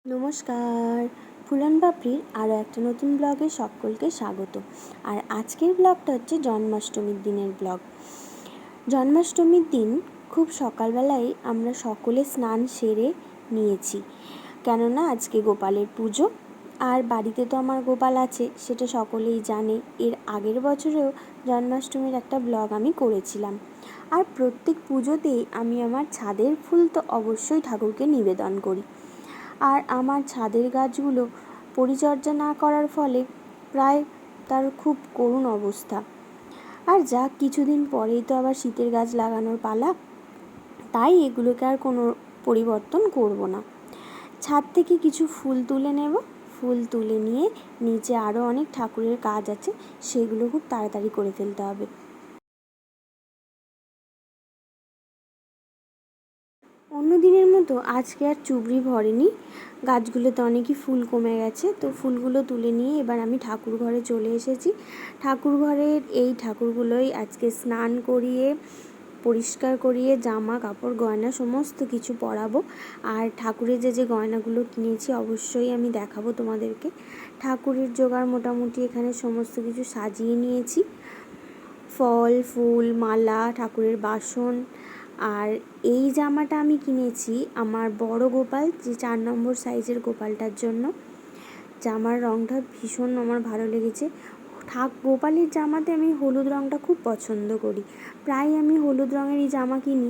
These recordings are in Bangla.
নমস্কার, ফুলন পাপড়ির আরও একটা নতুন ব্লগে সকলকে স্বাগত। আর আজকের ব্লগটা হচ্ছে জন্মাষ্টমীর দিনের ব্লগ। জন্মাষ্টমীর দিন খুব সকালবেলায় আমরা সকলে স্নান সেরে নিয়েছি, কেননা আজকে গোপালের পুজো। আর বাড়িতে তো আমার গোপাল আছে, সেটা সকলেই জানে। এর আগের বছরেও জন্মাষ্টমীর একটা ব্লগ আমি করেছিলাম। আর প্রত্যেক পুজোতেই আমি আমার ছাদের ফুল তো অবশ্যই ঠাকুরকে নিবেদন করি। আর আমার ছাদের গাছগুলো পরিচর্যা না করার ফলে প্রায় তার খুব করুণ অবস্থা। আর যা কিছুদিন পরেই তো আবার শীতের গাছ লাগানোর পালা, তাই এগুলোকে আর কোনো পরিবর্তন করব না। ছাদ থেকে কিছু ফুল তুলে নেব, ফুল তুলে নিয়ে নিচে আরও অনেক ঠাকুরের কাজ আছে, সেগুলো খুব তাড়াতাড়ি করে ফেলতে হবে। অন্য দিনের মতো আজকে আর চুবড়ি ভরেনি, গাছগুলোতে অনেকই ফুল কমে গেছে। তো ফুলগুলো তুলে নিয়ে এবার আমি ঠাকুর ঘরে চলে এসেছি। ঠাকুর ঘরের এই ঠাকুরগুলোই আজকে স্নান করিয়ে পরিষ্কার করিয়ে জামা কাপড় গয়না সমস্ত কিছু পরাবো। আর ঠাকুরের যে গয়নাগুলো কিনেছি অবশ্যই আমি দেখাবো তোমাদেরকে। ঠাকুরের জোগাড় মোটামুটি এখানে সমস্ত কিছু সাজিয়ে নিয়েছি, ফল ফুল মালা ঠাকুরের বাসন। আর এই জামাটা আমি কিনেছি আমার বড় গোপাল, যে 4 নম্বর সাইজের গোপালটার জন্য। জামার রঙটা ভীষণ আমার ভালো লেগেছে। গোপালের জামাতে আমি হলুদ রঙটা খুব পছন্দ করি, প্রায় আমি হলুদ রঙেরই জামা কিনি।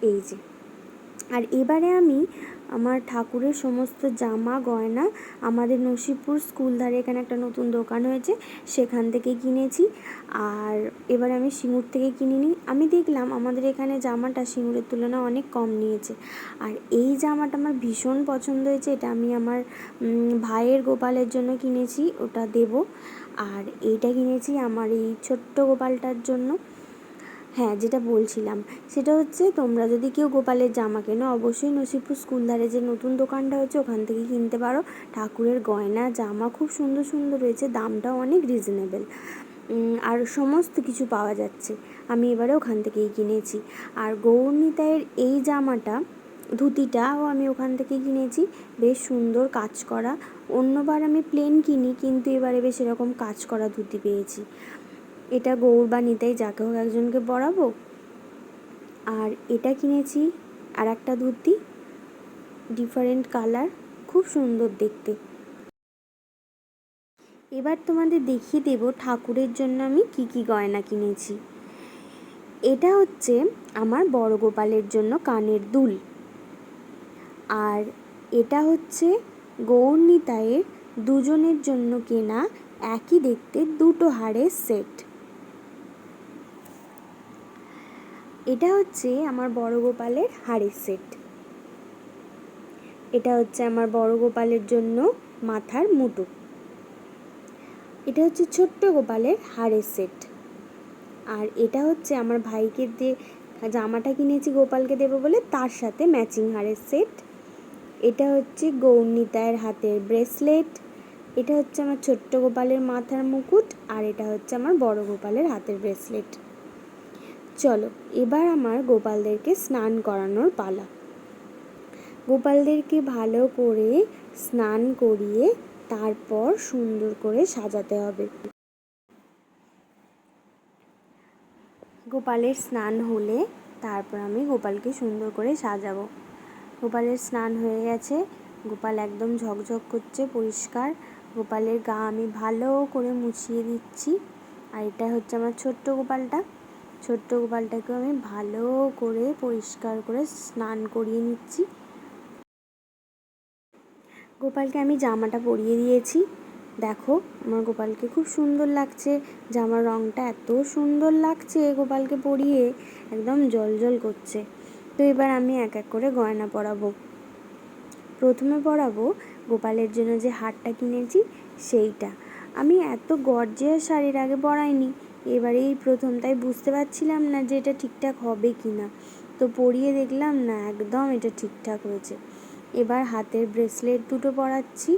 এই যে, আর এবারে আমি আমার ঠাকুরের সমস্ত জামা গয়না আমাদের নসিবপুর স্কুল ধারে এখানে একটা নতুন দোকান হয়েছে, সেখান থেকে কিনেছি। আর এবারে আমি সিঙ্গুর থেকে কিনিনি, আমি দেখলাম আমাদের এখানে জামাটা সিঙ্গুরের তুলনায় অনেক কম নিয়েছে। আর এই জামাটা আমার ভীষণ পছন্দ হয়েছে, এটা আমি আমার ভাইয়ের গোপালের জন্য কিনেছি, ওটা দেব। আর এইটা কিনেছি আমার এই ছোট্ট গোপালটার জন্য। হ্যাঁ, যেটা বলছিলাম সেটা হচ্ছে, তোমরা যদি কেউ গোপালের জামা কেনো অবশ্যই নসিবপুর স্কুল ধারে যে নতুন দোকানটা হচ্ছে ওখান থেকে কিনতে পারো। ঠাকুরের গয়না জামা খুব সুন্দর সুন্দর রয়েছে, দামটাও অনেক রিজনেবল, আর সমস্ত কিছু পাওয়া যাচ্ছে। আমি এবারে ওখান থেকেই কিনেছি। আর গৌরনিতাইয়ের এই জামাটা ধুতিটাও আমি ওখান থেকে কিনেছি, বেশ সুন্দর কাজ করা। অন্যবার আমি প্লেন কিনি, কিন্তু এবারে বেশ এরকম কাজ করা ধুতি পেয়েছি। এটা গৌর বা নিতাই যাকে হোক একজনকে পরাবো। আর এটা কিনেছি আর একটা ধুতি, ডিফারেন্ট কালার, খুব সুন্দর দেখতে। এবার তোমাদের দেখিয়ে দেব ঠাকুরের জন্য আমি কি কি গয়না কিনেছি। এটা হচ্ছে আমার বড় গোপালের জন্য কানের দুল। আর এটা হচ্ছে গৌর নিতাইয়ের দুজনের জন্য কেনা একই দেখতে দুটো হারের সেট। এটা হচ্ছে আমার বড় গোপালের হাড়ের সেট। এটা হচ্ছে আমার বড় গোপালের জন্য মাথার মুটুক। এটা হচ্ছে ছোট্ট গোপালের হাড়ের সেট। আর এটা হচ্ছে আমার ভাইকে দিয়ে জামাটা কিনেছি গোপালকে দেবো বলে, তার সাথে ম্যাচিং হাড়ের সেট। এটা হচ্ছে গৌরনিতাইয়ের হাতের ব্রেসলেট। এটা হচ্ছে আমার ছোট্ট গোপালের মাথার মুকুট। আর এটা হচ্ছে আমার বড় গোপালের হাতের ব্রেসলেট। চলো এবার আমার গোপালদেরকে স্নান করানোর পালা। গোপালদেরকে ভালো করে স্নান করিয়ে তারপর সুন্দর করে সাজাতে হবে। গোপালের স্নান হলে তারপর আমি গোপালকে সুন্দর করে সাজাবো। গোপালের স্নান হয়ে গেছে, গোপাল একদম ঝকঝক করছে পরিষ্কার। গোপালের গা আমি ভালো করে মুছিয়ে দিচ্ছি। আর এটা হচ্ছে আমার ছোট্ট গোপালটা, ছোট্ট গোপালটাকেও আমি ভালো করে পরিষ্কার করে স্নান করিয়ে নিচ্ছি। গোপালকে আমি জামাটা পরিয়ে দিয়েছি, দেখো আমার গোপালকে খুব সুন্দর লাগছে। জামার রঙটা এত সুন্দর লাগছে গোপালকে পরিয়ে, একদম জলজল করছে। তো এবার আমি এক এক করে গয়না পরাবো। প্রথমে পরাবো গোপালের জন্য যে হারটা কিনেছি সেইটা। আমি এত গর্জিয়াস শাড়ির আগে পরাইনি, এবারে এই প্রথম, তাই বুঝতে পারছিলাম না যে এটা ঠিকঠাক হবে কি না। তো পরিয়ে দেখলাম না, একদম এটা ঠিকঠাক হয়েছে। এবার হাতের ব্রেসলেট দুটো পরাচ্ছি।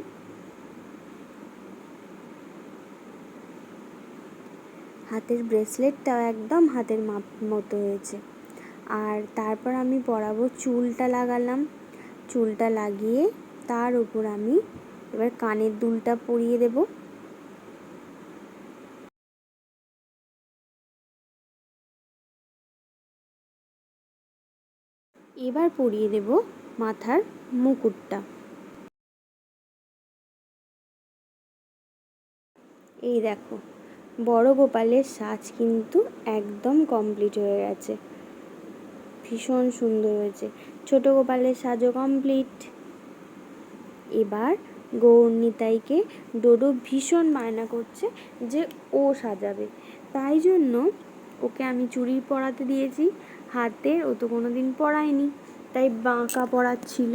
হাতের ব্রেসলেটটাও একদম হাতের মাপ মতো হয়েছে। আর তারপর আমি পরাবো, চুলটা লাগালাম। চুলটা লাগিয়ে তার উপর আমি এবার কানের দুলটা পরিয়ে দেব। এবার পরিয়ে দেব মাথার মুকুটটা। এই দেখো, বড় গোপালের সাজ কিন্তু একদম কমপ্লিট হয়ে গেছে, ভীষণ সুন্দর হয়েছে। ছোট গোপালের সাজও কমপ্লিট। এবার গৌরনিতাইকে ডোডো ভীষণ বায়না করছে যে ও সাজাবে, তাই জন্য ওকে আমি চুড়ি পরাতে দিয়েছি হাতের, ও তো কোনো দিন পরায়নি, তাই বাঁকা পরাচ্ছিল,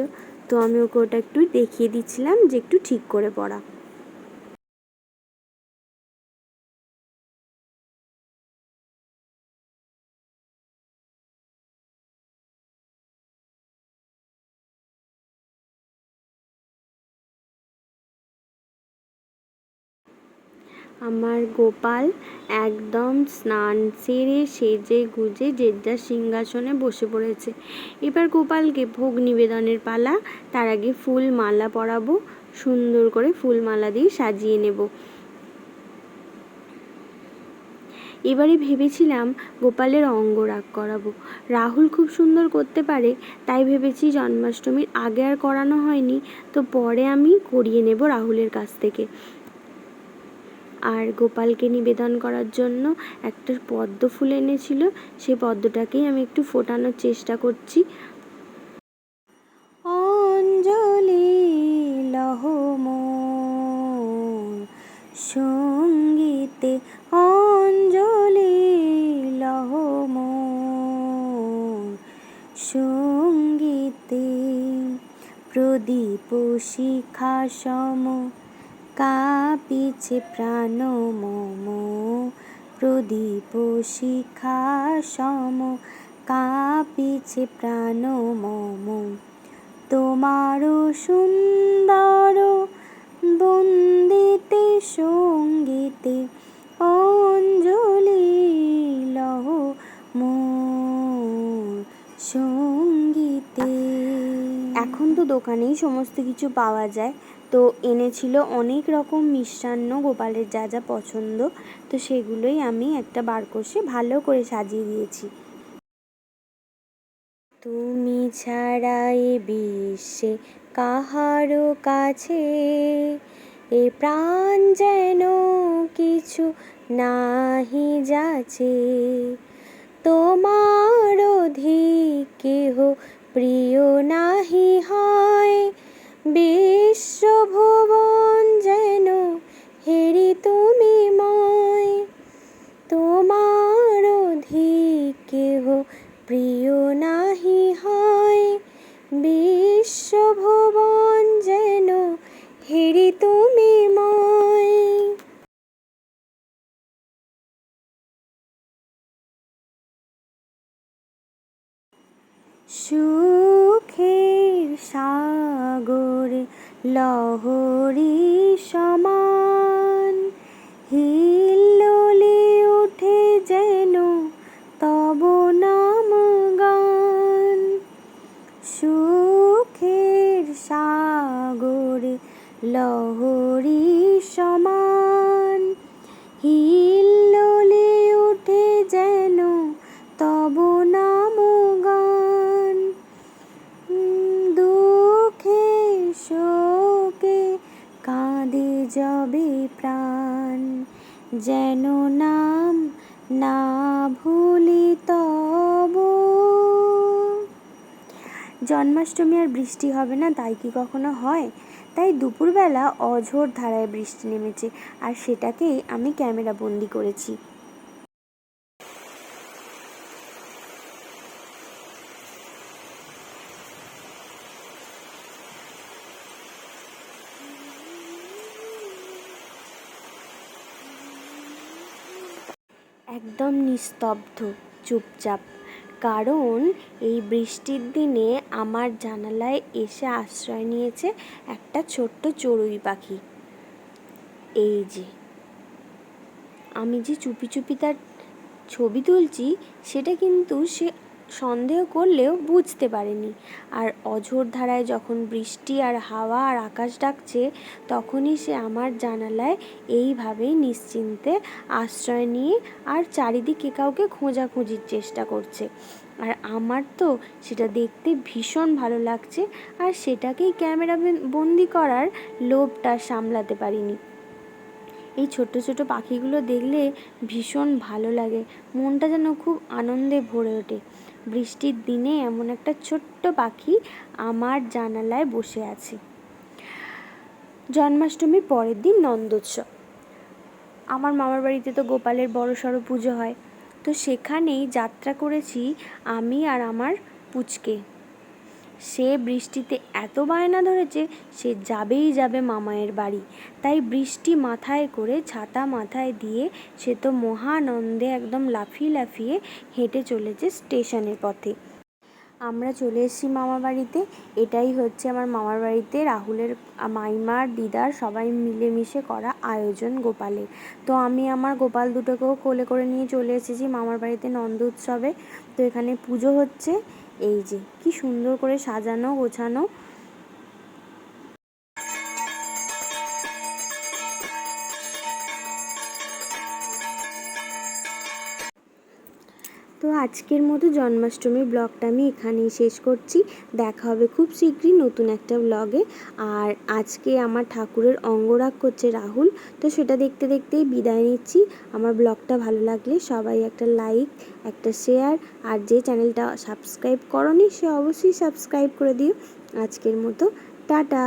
তো আমি ওকে ওটা একটু দেখিয়ে দিচ্ছিলাম যে একটু ঠিক করে পরা। আমার গোপাল একদম স্নান সেরে সেজে গুজে যে যার সিংহাসনে বসে পড়েছে। এবার গোপালকে ভোগ নিবেদনের পালা। তার আগে ফুল মালা পরাবো, সুন্দর করে ফুল মালা দিয়ে সাজিয়ে নেব। এবারে ভেবেছিলাম গোপালের অঙ্গরাগ করাবো। রাহুল খুব সুন্দর করতে পারে, তাই ভেবেছি জন্মাষ্টমীর আগে আর করানো হয়নি, তো পরে আমি করিয়ে নেব রাহুলের কাছ থেকে। আর গোপালকে নিবেদন করার জন্য একটা পদ্ম ফুল এনেছিল, সেই পদ্মটাকেই আমি একটু ফোটানোর চেষ্টা করছি। অঞ্জলি লহ মোর সঙ্গীতে, অঞ্জলি লহ মোর সঙ্গীতে, প্রদীপ শিখা সম কাঁপিছে প্রাণ মম, প্রদীপ শিখা সম কাঁপিছে প্রাণ মম, তোমার সুন্দর বন্দিতে সঙ্গীতে, অঞ্জলি লহ মোর সঙ্গীতে। এখন তো দোকানেই সমস্ত কিছু পাওয়া যায়, তো এনেছিল অনেক রকম মিষ্টান্ন, গোপালের যা যা পছন্দ, তো সেগুলোই আমি একটা বার কষে ভালো করে সাজিয়ে দিয়েছি। তুমি ছাড়া এ বিশ্বে কাহারো কাছে এ প্রাণ যেন কিছু নাহি যাচে, তোমার অধিক কেহ প্রিয় নাহি হয়, বিশ্বভুবন যেন হেরি তুমি ময়, তোমার অধিক কেহ প্রিয় নাহি হয়, বিশ্বভুবন যেন হেরি তুমি ময়। সুখের সাগরে লহরী সমান, হিল্লোলে উঠে যেন তব নাম গান, সুখের সাগরে লহরী সমান, হিল্লোলে উঠে যেন তব নাম গান, দুঃখে শোকে কাঁদে যবে প্রাণ, যেন নাম না ভুলি তব। জন্মাষ্টমী আর বৃষ্টি হবে না তাই কি কখনো হয়? তাই দুপুরবেলা অঝোর ধারায় বৃষ্টি নেমেছে, আর সেটাকেই আমি ক্যামেরা বন্দি করেছি। একদম নিস্তব্ধ, চুপচাপ, কারণ এই বৃষ্টির দিনে আমার জানালায় এসে আশ্রয় নিয়েছে একটা ছোট্ট চড়ুই পাখি। এই যে আমি যে চুপি চুপি তার ছবি তুলছি, সেটা কিন্তু সে সন্দেহ করলেও বুঝতে পারেনি। আর অঝোর ধারায় যখন বৃষ্টি আর হাওয়া আর আকাশ ডাকছে, তখনই সে আমার জানালায় এইভাবেই নিশ্চিন্তে আশ্রয় নিয়ে আর চারিদিকে কাউকে খোঁজাখুঁজির চেষ্টা করছে। আর আমার তো সেটা দেখতে ভীষণ ভালো লাগছে, আর সেটাকেই ক্যামেরা বন্দি করার লোভটা সামলাতে পারিনি। এই ছোট ছোট পাখিগুলো দেখলে ভীষণ ভালো লাগে, মনটা যেন খুব আনন্দে ভরে ওঠে। বৃষ্টির দিনে এমন একটা ছোট্ট পাখি আমার জানালায় বসে আছে। জন্মাষ্টমীর পরের দিন নন্দোৎসব। আমার মামার বাড়িতে তো গোপালের বড়সড় পুজো হয়, তো সেখানেই যাত্রা করেছি আমি আর আমার পুচকে। সে বৃষ্টিতে এত বায়না ধরেছে, সে যাবেই যাবে মামায়ের বাড়ি। তাই বৃষ্টি মাথায় করে, ছাতা মাথায় দিয়ে সে তো মহানন্দে একদম লাফিয়ে লাফিয়ে হেঁটে চলেছে স্টেশনের পথে। আমরা চলে এসেছি মামার বাড়িতে। এটাই হচ্ছে আমার মামার বাড়িতে রাহুলের মাইমার দিদার সবাই মিলেমিশে করা আয়োজন গোপালের। তো আমি আমার গোপাল দুটোকেও কোলে করে নিয়ে চলে এসেছি মামার বাড়িতে নন্দ উৎসবে। তো এখানে পুজো হচ্ছে, এই যে কি সুন্দর করে সাজানো গোছানো। তো আজকের মতো জন্মাষ্টমীর ব্লগটা আমি এখানেই শেষ করছি। দেখা হবে খুব শীঘ্রই নতুন একটা ব্লগে। আর আজকে আমার ঠাকুরের অঙ্গরাগ করছে রাহুল, তো সেটা দেখতে দেখতেই বিদায় নিচ্ছি। আমার ব্লগটা ভালো লাগলে সবাই একটা লাইক, একটা শেয়ার, আর যে চ্যানেলটা সাবস্ক্রাইব করোনি সে অবশ্যই সাবস্ক্রাইব করে দিও। আজকের মতো টাটা।